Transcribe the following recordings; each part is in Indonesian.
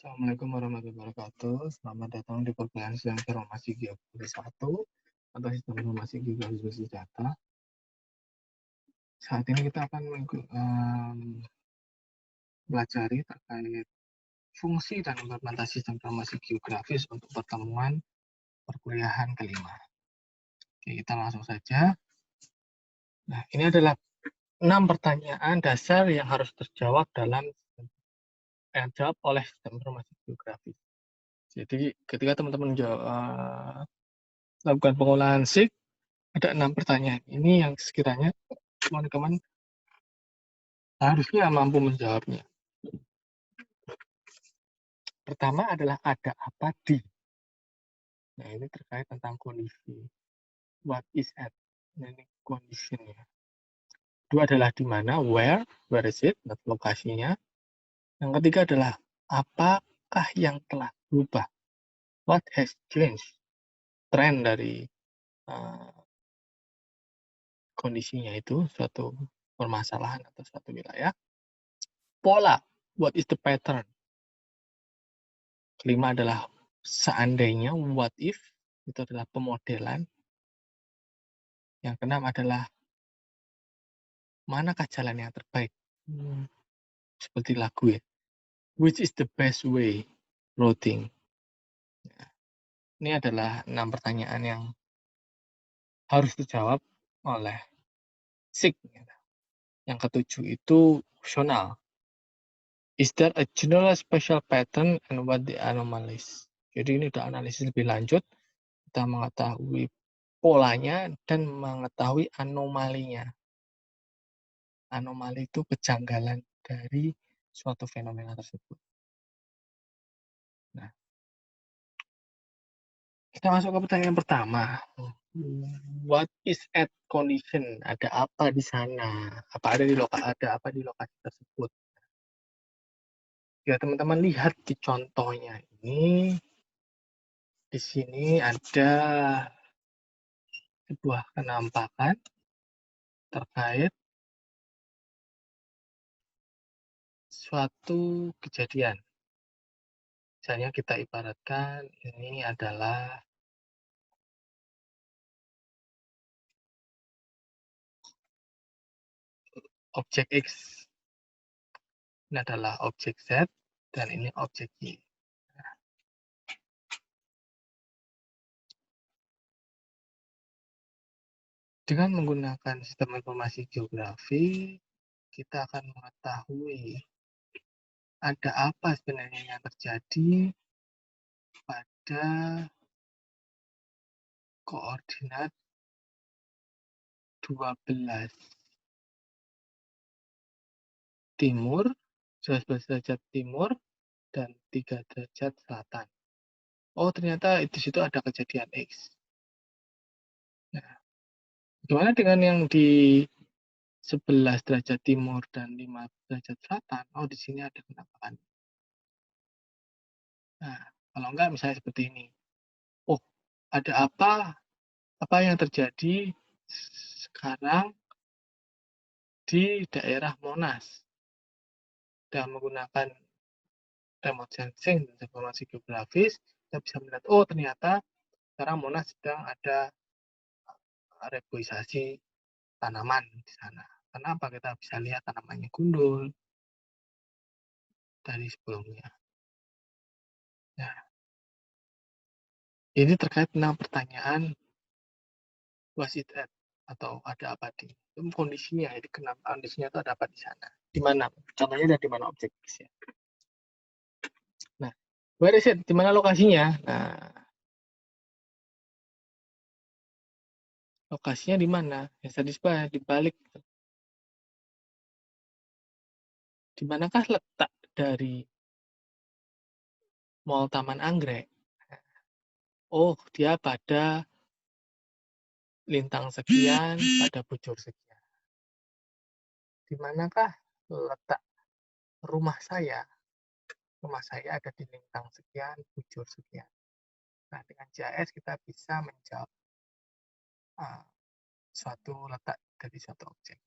Assalamualaikum warahmatullahi wabarakatuh. Selamat datang di perkuliahan Sistem Informasi Geografis 1 atau Sistem Informasi Geografis Berbasis Data. Saat ini kita akan pelajari terkait fungsi dan implementasi Sistem Informasi Geografis untuk pertemuan perkuliahan kelima. Oke, kita langsung saja. Nah, ini adalah 6 pertanyaan dasar yang harus terjawab jawab oleh Sistem Informasi Geografis. Jadi, ketika teman-teman lakukan pengolahan SIG, ada 6 pertanyaan ini yang sekiranya teman-teman harusnya mampu menjawabnya. Pertama adalah ada apa di. Nah, ini terkait tentang kondisi. What is at. Nah, ini kondisinya. Dua adalah di mana, where is it, lokasinya. Yang ketiga adalah apakah yang telah berubah. What has changed. Tren dari kondisinya itu, suatu permasalahan atau suatu wilayah. Pola, what is the pattern. Kelima adalah seandainya, what if, itu adalah pemodelan. Yang keenam adalah manakah jalan yang terbaik. Seperti lagu ya. Which is the best way routing. Nah, ini adalah 6 pertanyaan yang harus dijawab oleh SIG. Yang ketujuh itu opsional. Is there a general special pattern and what the anomalies? Jadi ini udah analisis lebih lanjut. Kita mengetahui polanya dan mengetahui anomalinya. Anomali itu kejanggalan dari suatu fenomena tersebut. Nah, kita masuk ke pertanyaan pertama. What is at condition? Ada apa di sana? Apa ada apa di lokasi tersebut? Ya, teman-teman lihat di contohnya ini. Di sini ada sebuah penampakan terkait suatu kejadian. Misalnya kita ibaratkan ini adalah objek X. Ini adalah objek Z dan ini objek Y. Dengan menggunakan sistem informasi geografi, kita akan mengetahui ada apa sebenarnya yang terjadi pada koordinat 12 timur, 12 derajat timur, dan 3 derajat selatan. Oh, ternyata di situ ada kejadian X. Nah, bagaimana dengan yang di 11 derajat timur dan 5 derajat selatan? Oh, di sini ada penampakan. Nah, kalau enggak misalnya seperti ini. Oh, ada apa yang terjadi sekarang di daerah Monas. Dan menggunakan remote sensing dan informasi geografis, kita bisa melihat, oh ternyata sekarang Monas sedang ada reboisasi tanaman di sana. Kenapa? Kita bisa lihat tanamannya gundul dari sebelumnya. Nah, ini terkait dengan pertanyaan was it at, atau ada apa di. Itu kondisinya, jadi kenapa kondisinya itu ada apa di sana. Di mana? Contohnya dari mana objek ya. Nah, where is it? Di mana lokasinya? Nah, lokasinya di mana? Yang tadi di balik. Di manakah letak dari Mall Taman Anggrek? Oh, dia pada lintang sekian, pada bujur sekian. Di manakah letak rumah saya? Rumah saya ada di lintang sekian, bujur sekian. Nah, dengan GIS kita bisa menjawab suatu letak dari suatu objek.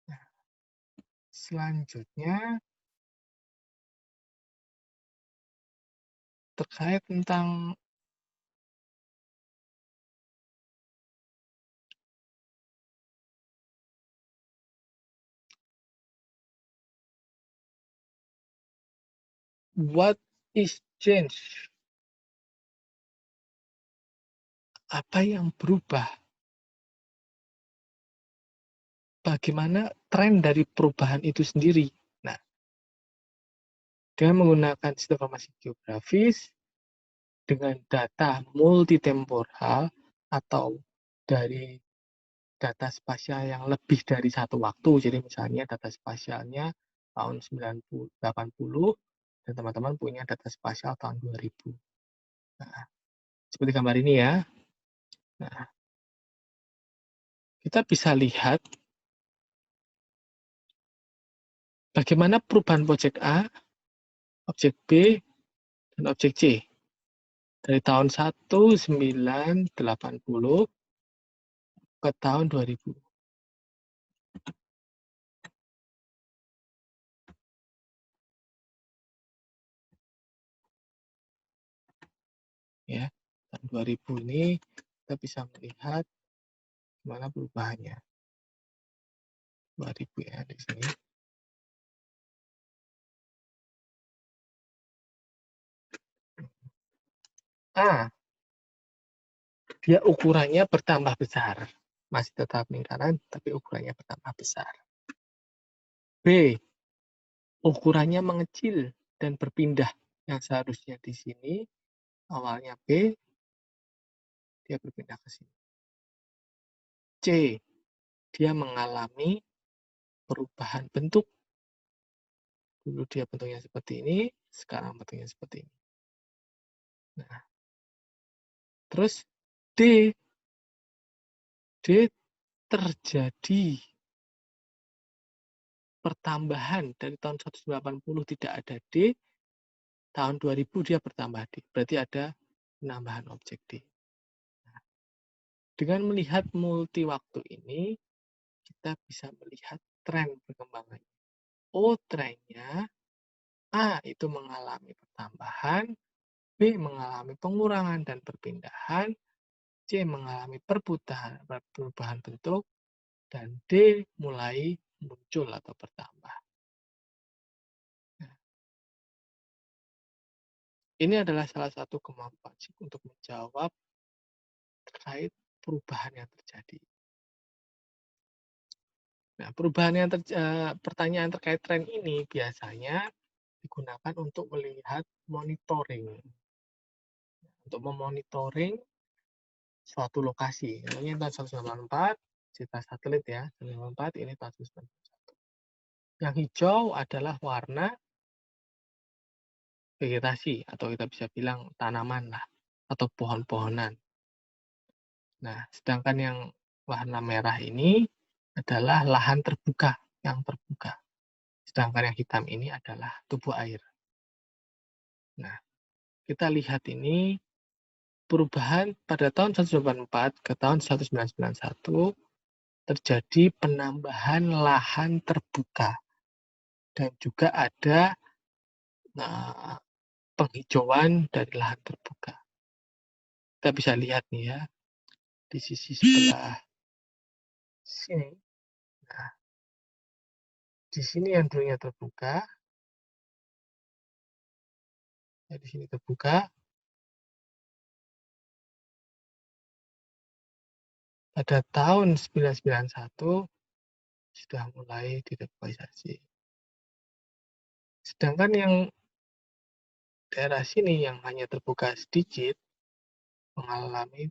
Nah, selanjutnya terkait tentang what is change? Apa yang berubah? Bagaimana tren dari perubahan itu sendiri? Nah, dengan menggunakan sistem informasi geografis dengan data multitemporal atau dari data spasial yang lebih dari satu waktu. Jadi misalnya data spasialnya tahun 80 dan teman-teman punya data spasial tahun 2000. Nah, seperti gambar ini ya. Nah, kita bisa lihat bagaimana perubahan objek A, objek B, dan objek C dari tahun 1980 ke tahun 2000. Ya, tahun 2000 ini kita bisa melihat gimana perubahannya. 2000 ya di sini. A, dia ukurannya bertambah besar. Masih tetap lingkaran, tapi ukurannya bertambah besar. B, ukurannya mengecil dan berpindah. Yang seharusnya di sini, awalnya B, dia berpindah ke sini. C, dia mengalami perubahan bentuk. Dulu dia bentuknya seperti ini, sekarang bentuknya seperti ini. Nah, terus D, D terjadi pertambahan dari tahun 180 tidak ada D, tahun 2000 dia bertambah D. Berarti ada penambahan objek D. Nah, dengan melihat multi waktu ini, kita bisa melihat tren perkembangannya. Oh, trennya A itu mengalami pertambahan, B mengalami pengurangan dan perpindahan, C mengalami perubahan bentuk, dan D mulai muncul atau bertambah. Nah, ini adalah salah satu kemampuan untuk menjawab terkait perubahan yang terjadi. Nah, pertanyaan terkait tren ini biasanya digunakan untuk melihat monitoring. Untuk memonitoring suatu lokasi. Ini tahun 1994, cerita satelit ya, 1994, ini tahun 1991. Yang hijau adalah warna vegetasi, atau kita bisa bilang tanaman lah, atau pohon-pohonan. Nah, sedangkan yang warna merah ini adalah lahan terbuka, yang terbuka. Sedangkan yang hitam ini adalah tubuh air. Nah, kita lihat ini perubahan pada tahun 1984 ke tahun 1991 terjadi penambahan lahan terbuka dan juga ada penghijauan dari lahan terbuka. Kita bisa lihat nih ya, di sisi sebelah sini. Nah, di sini yang dulunya terbuka, ya di sini terbuka. Pada tahun 1991 sudah mulai direvitalisasi. Sedangkan yang daerah sini yang hanya terbuka sedikit mengalami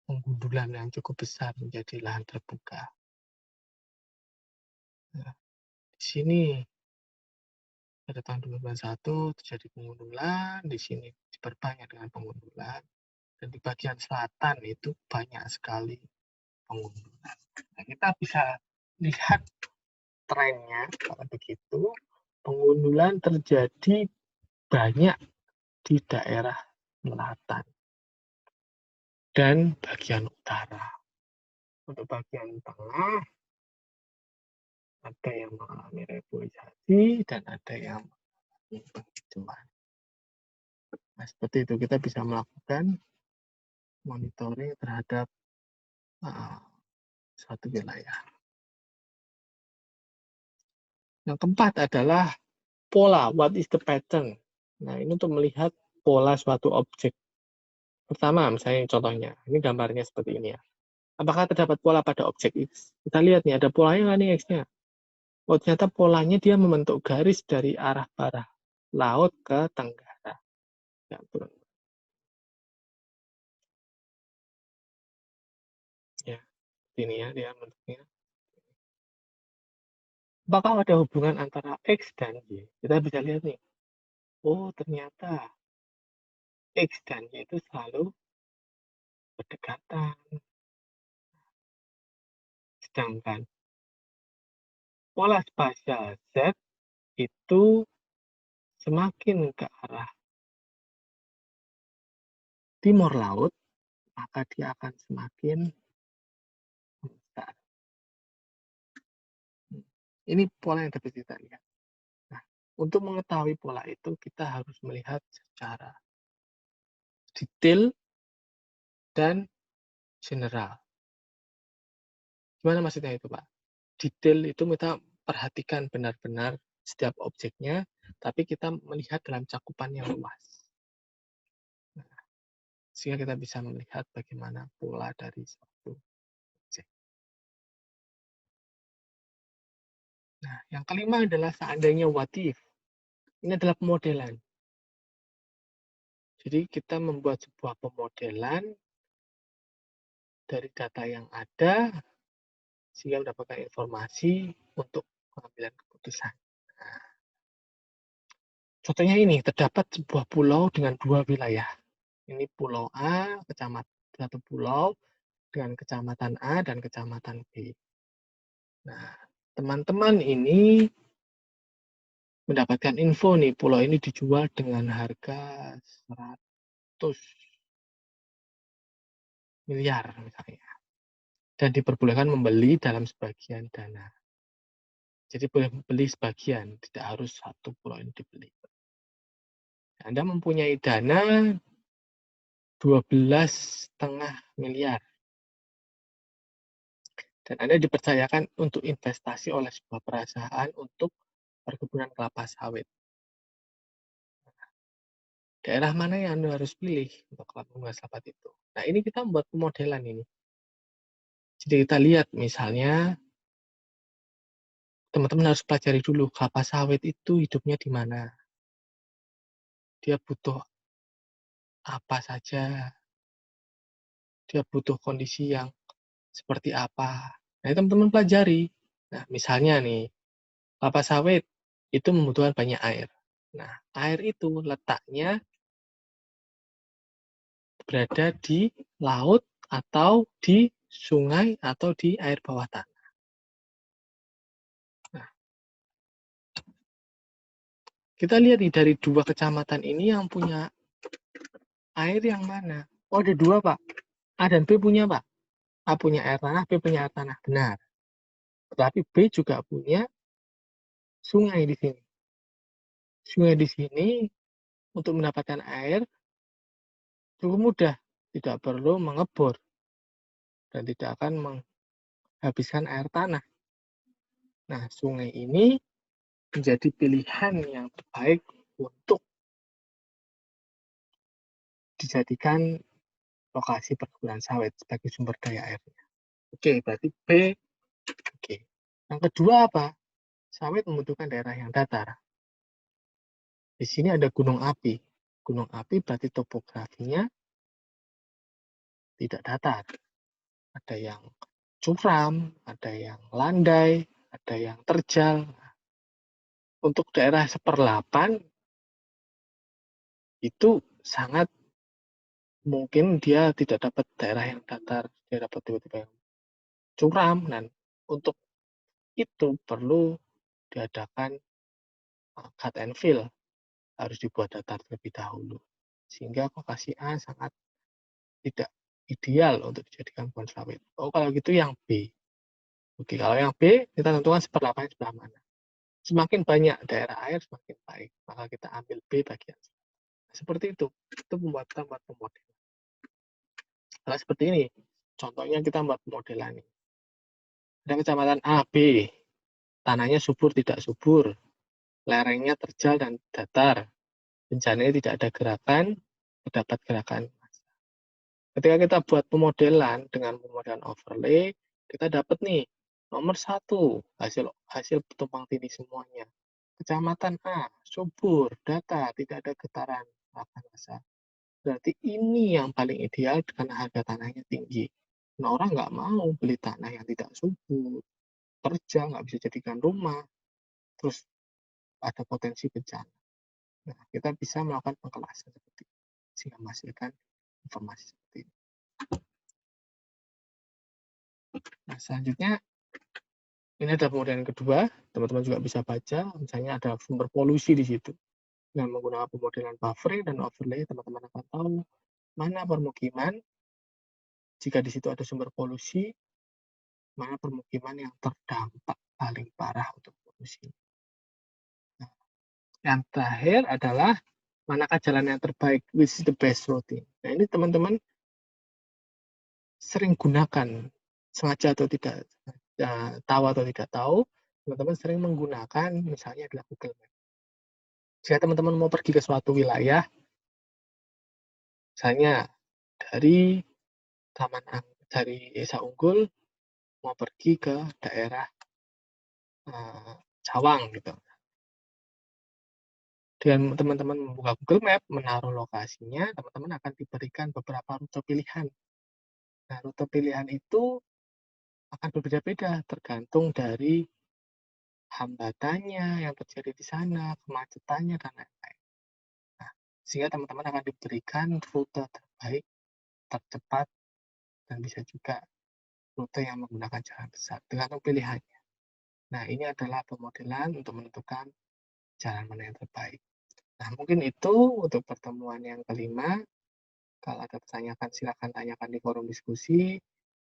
penggundulan yang cukup besar menjadi lahan terbuka. Nah, di sini pada tahun 2021 terjadi pengundulan, di sini diperbanyak dengan pengundulan, dan di bagian selatan itu banyak sekali pengundulan. Nah, kita bisa lihat trennya kalau begitu, pengundulan terjadi banyak di daerah selatan dan bagian utara. Untuk bagian tengah, ada yang mengalami reboisasi dan ada yang penghijauan. Nah, seperti itu kita bisa melakukan monitoring terhadap suatu wilayah. Yang keempat adalah pola. What is the pattern? Nah, ini untuk melihat pola suatu objek. Pertama, misalnya contohnya, ini gambarnya seperti ini ya. Apakah terdapat pola pada objek X? Kita lihat nih, ada polanya nggak nih X-nya? Oh, ternyata polanya dia membentuk garis dari arah barat laut ke tenggara. Ya, turun. Ya, ini ya dia bentuknya. Apakah ada hubungan antara X dan Y? Kita bisa lihat nih. Oh, ternyata X dan Y itu selalu berdekatan. Sedangkan pola spasial Z itu semakin ke arah timur laut, maka dia akan semakin besar. Ini pola yang dapat kita lihat. Nah, untuk mengetahui pola itu, kita harus melihat secara detail dan general. Gimana maksudnya itu, Pak? Detail itu kita perhatikan benar-benar setiap objeknya, tapi kita melihat dalam cakupan yang luas. Nah, sehingga kita bisa melihat bagaimana pola dari suatu objek. Nah, yang kelima adalah seandainya what if. Ini adalah pemodelan. Jadi kita membuat sebuah pemodelan dari data yang ada sehingga mendapatkan informasi untuk pengambilan keputusan. Nah, contohnya ini, terdapat sebuah pulau dengan dua wilayah. Ini pulau A, satu pulau dengan kecamatan A dan kecamatan B. Nah, teman-teman ini mendapatkan info nih, pulau ini dijual dengan harga 100 miliar misalnya. Dan diperbolehkan membeli dalam sebagian dana. Jadi boleh beli sebagian, tidak harus satu pulau ini dibeli. Anda mempunyai dana 12,5 miliar. Dan Anda dipercayakan untuk investasi oleh sebuah perusahaan untuk perkebunan kelapa sawit. Daerah mana yang Anda harus pilih untuk kelapa sawit itu? Nah, ini kita membuat pemodelan ini. Jadi kita lihat misalnya, teman-teman harus pelajari dulu kelapa sawit itu hidupnya di mana. Dia butuh apa saja, dia butuh kondisi yang seperti apa. Nah, teman-teman pelajari. Nah, misalnya nih, kelapa sawit itu membutuhkan banyak air. Nah, air itu letaknya berada di laut atau di sungai atau di air bawah tanah. Nah, kita lihat nih dari dua kecamatan ini yang punya air yang mana? Oh, ada dua, Pak. A dan B punya, Pak. A punya air tanah, B punya air tanah. Benar. Tetapi B juga punya sungai di sini. Sungai di sini untuk mendapatkan air cukup mudah. Tidak perlu mengebor dan tidak akan menghabiskan air tanah. Nah, sungai ini menjadi pilihan yang terbaik untuk dijadikan lokasi perkebunan sawit sebagai sumber daya airnya. Oke, berarti B. Oke. Yang kedua apa? Sawit membutuhkan daerah yang datar. Di sini ada gunung api. Gunung api berarti topografinya tidak datar. Ada yang curam, ada yang landai, ada yang terjal. Untuk daerah seperlapan itu sangat mungkin dia tidak dapat daerah yang datar, dia dapat tiba-tiba yang curam, dan untuk itu perlu diadakan cut and fill, harus dibuat datar terlebih dahulu. Sehingga lokasi A sangat tidak ideal untuk dijadikan pohon sawit. Oh, kalau gitu yang B. Oke, kalau yang B, kita tentukan seperlapannya sebelah mana. Semakin banyak daerah air, semakin baik. Maka kita ambil B bagian. Seperti itu. Itu buat pemodelan. Nah, seperti ini. Contohnya kita buat pemodelan ini. Ada kecamatan A, B. Tanahnya subur, tidak subur. Lerengnya terjal dan datar. Bencananya tidak ada gerakan, terdapat gerakan. Ketika kita buat pemodelan dengan pemodelan overlay, kita dapat nih nomor 1 hasil tumpang tindih semuanya. Kecamatan A, subur, datar, tidak ada getaran akan besar. Berarti ini yang paling ideal karena harga tanahnya tinggi. Nah, orang nggak mau beli tanah yang tidak subur, terjal, nggak bisa jadikan rumah, terus ada potensi bencana. Nah, kita bisa melakukan pengkelasan seperti ini, sehingga menghasilkan informasi seperti ini. Nah, selanjutnya, ini ada pemodelan kedua, teman-teman juga bisa baca, misalnya ada sumber polusi di situ. Dengan menggunakan pemodelan buffering dan overlay, teman-teman akan tahu mana permukiman, jika di situ ada sumber polusi, mana permukiman yang terdampak paling parah untuk polusi. Nah, yang terakhir adalah manakah jalan yang terbaik, which is the best routing. Nah, ini teman-teman sering gunakan, sengaja atau tidak, tahu atau tidak tahu, teman-teman sering menggunakan misalnya adalah Google Maps. Jika teman-teman mau pergi ke suatu wilayah, misalnya dari dari Desa Unggul mau pergi ke daerah Cawang gitu. Dengan teman-teman membuka Google Map, menaruh lokasinya, teman-teman akan diberikan beberapa rute pilihan. Nah, rute pilihan itu akan berbeda-beda tergantung dari hambatannya yang terjadi di sana, kemacetannya, dan lain-lain. Nah, sehingga teman-teman akan diberikan rute terbaik, tercepat, dan bisa juga rute yang menggunakan jalan besar, tergantung pilihannya. Nah, ini adalah pemodelan untuk menentukan jalan mana yang terbaik. Nah, mungkin itu untuk pertemuan yang kelima. Kalau ada pertanyaan, silakan tanyakan di forum diskusi.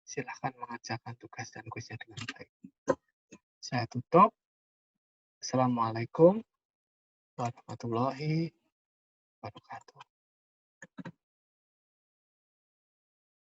Silakan mengerjakan tugas dan kuisnya dengan baik. Saya tutup. Assalamualaikum warahmatullahi wabarakatuh.